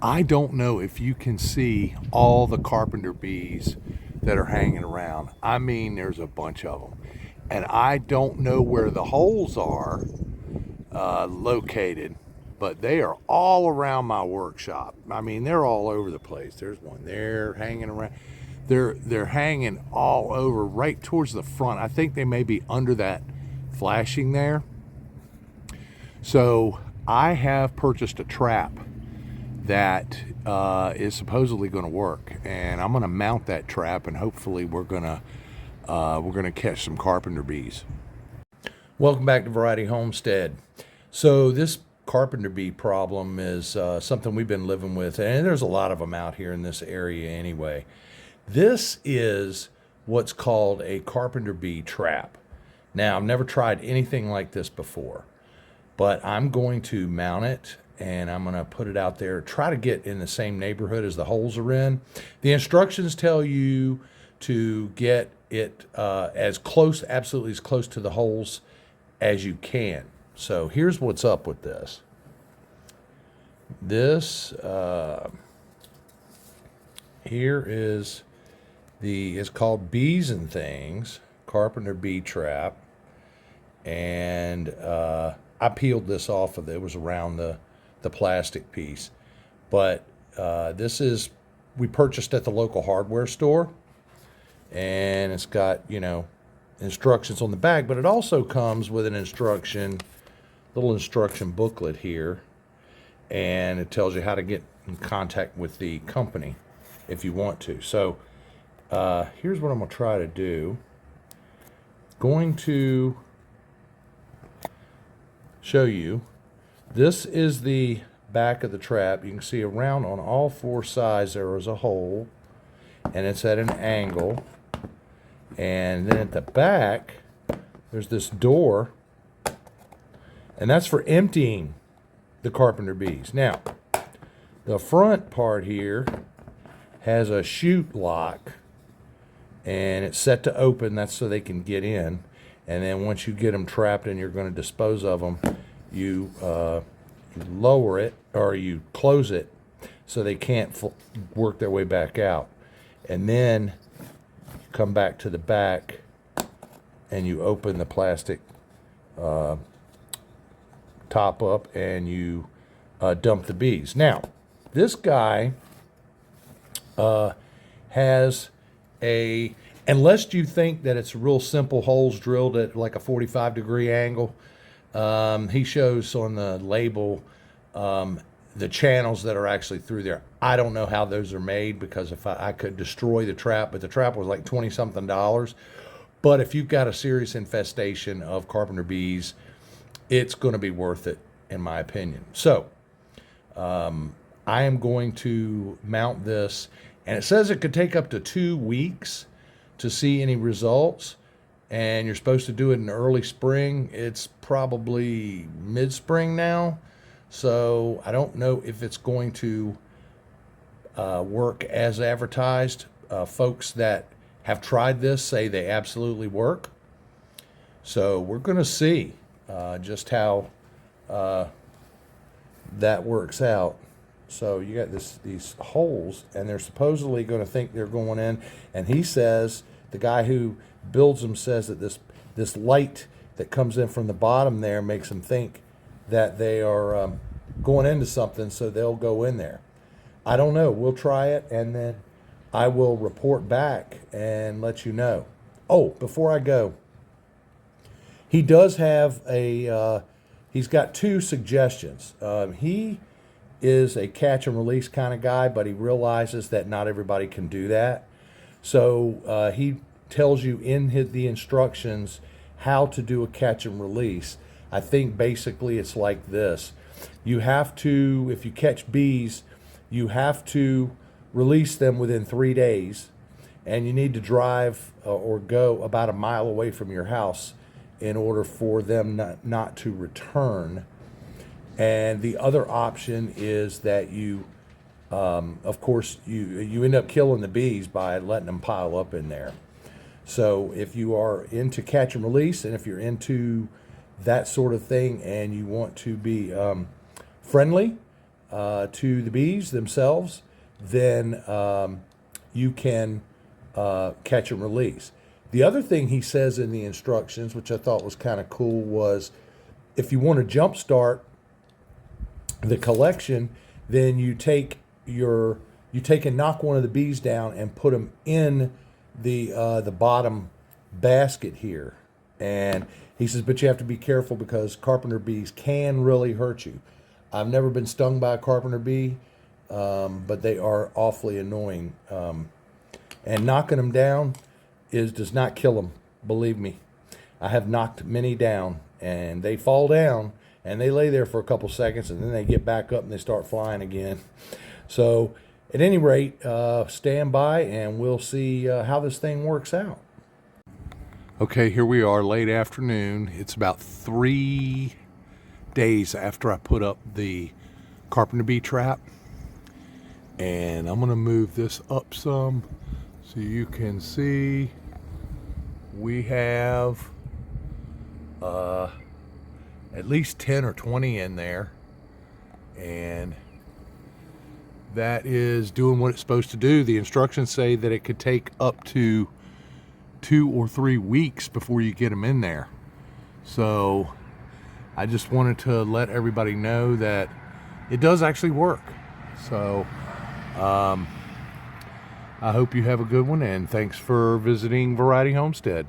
I don't know if you can see all the carpenter bees that are hanging around. I mean, there's a bunch of them. And I don't know where the holes are located, but they are all around my workshop. I mean, they're all over the place. There's one there hanging around. They're hanging all over right towards the front. I think they may be under that flashing there. So I have purchased a trap that is supposedly going to work, and I'm going to mount that trap, and hopefully we're going to catch some carpenter bees. Welcome back to Variety Homestead. So this carpenter bee problem is something we've been living with, and there's a lot of them out here in this area anyway. This is what's called a carpenter bee trap. Now, I've never tried anything like this before, but I'm going to mount it and I'm going to put it out there, try to get in the same neighborhood as the holes are in. The instructions tell you to get it as close, absolutely as close to the holes as you can. So here's what's up with this. This here is it's called Bees and Things, Carpenter Bee Trap. And I peeled this off of it. It was around the plastic piece. But we purchased at the local hardware store. And it's got, instructions on the back, but it also comes with an little instruction booklet here. And it tells you how to get in contact with the company if you want to. So here's what I'm going to try to do. Going to show you. This is the back of the trap. You can see around on all four sides there is a hole, and it's at an angle. And then at the back there's this door, and that's for emptying the carpenter bees. Now, the front part here has a chute lock, and it's set to open. That's so they can get in. And then once you get them trapped and you're going to dispose of them, you lower it, or you close it so they can't work their way back out. And then you come back to the back and you open the plastic top up and you dump the bees. Now, this guy has unless you think that it's real simple holes drilled at like a 45-degree angle, he shows on the label the channels that are actually through there. I don't know how those are made, because if I could destroy the trap, but the trap was like $20-something. But if you've got a serious infestation of carpenter bees, it's going to be worth it, in my opinion. So I am going to mount this, and it says it could take up to 2 weeks to see any results, and you're supposed to do it in early spring. It's probably mid-spring now, so I don't know if it's going to work as advertised. Folks that have tried this say they absolutely work, so we're going to see just how that works out. So you got these holes, and they're supposedly going to think they're going in. And he says, the guy who builds them says that this light that comes in from the bottom there makes them think that they are going into something, so they'll go in there. I don't know. We'll try it, and then I will report back and let you know. Oh, before I go, he does have he's got 2 suggestions. He is a catch and release kind of guy, but he realizes that not everybody can do that. So he tells you in the instructions how to do a catch and release. I think basically it's like this. You have to, if you catch bees, you have to release them within 3 days, and you need to drive or go about a mile away from your house in order for them not to return. And the other option is that you, of course, you end up killing the bees by letting them pile up in there. So if you are into catch and release, and if you're into that sort of thing, and you want to be friendly to the bees themselves, then you can catch and release. The other thing he says in the instructions, which I thought was kind of cool, was if you want to jumpstart the collection, then you take and knock one of the bees down and put them in the bottom basket here. And he says, but you have to be careful because carpenter bees can really hurt you. I've never been stung by a carpenter bee, but they are awfully annoying. And knocking them down does not kill them, believe me. I have knocked many down, and they fall down, and they lay there for a couple seconds, and then they get back up and they start flying again. So at any rate, stand by, and we'll see how this thing works out. Okay, here we are, late afternoon. It's about 3 days after I put up the carpenter bee trap. And I'm gonna move this up some so you can see we have at least 10 or 20 in there, and that is doing what it's supposed to do. The instructions say that it could take up to 2 or 3 weeks before you get them in there. So I just wanted to let everybody know that it does actually work. So I hope you have a good one, and thanks for visiting Variety Homestead.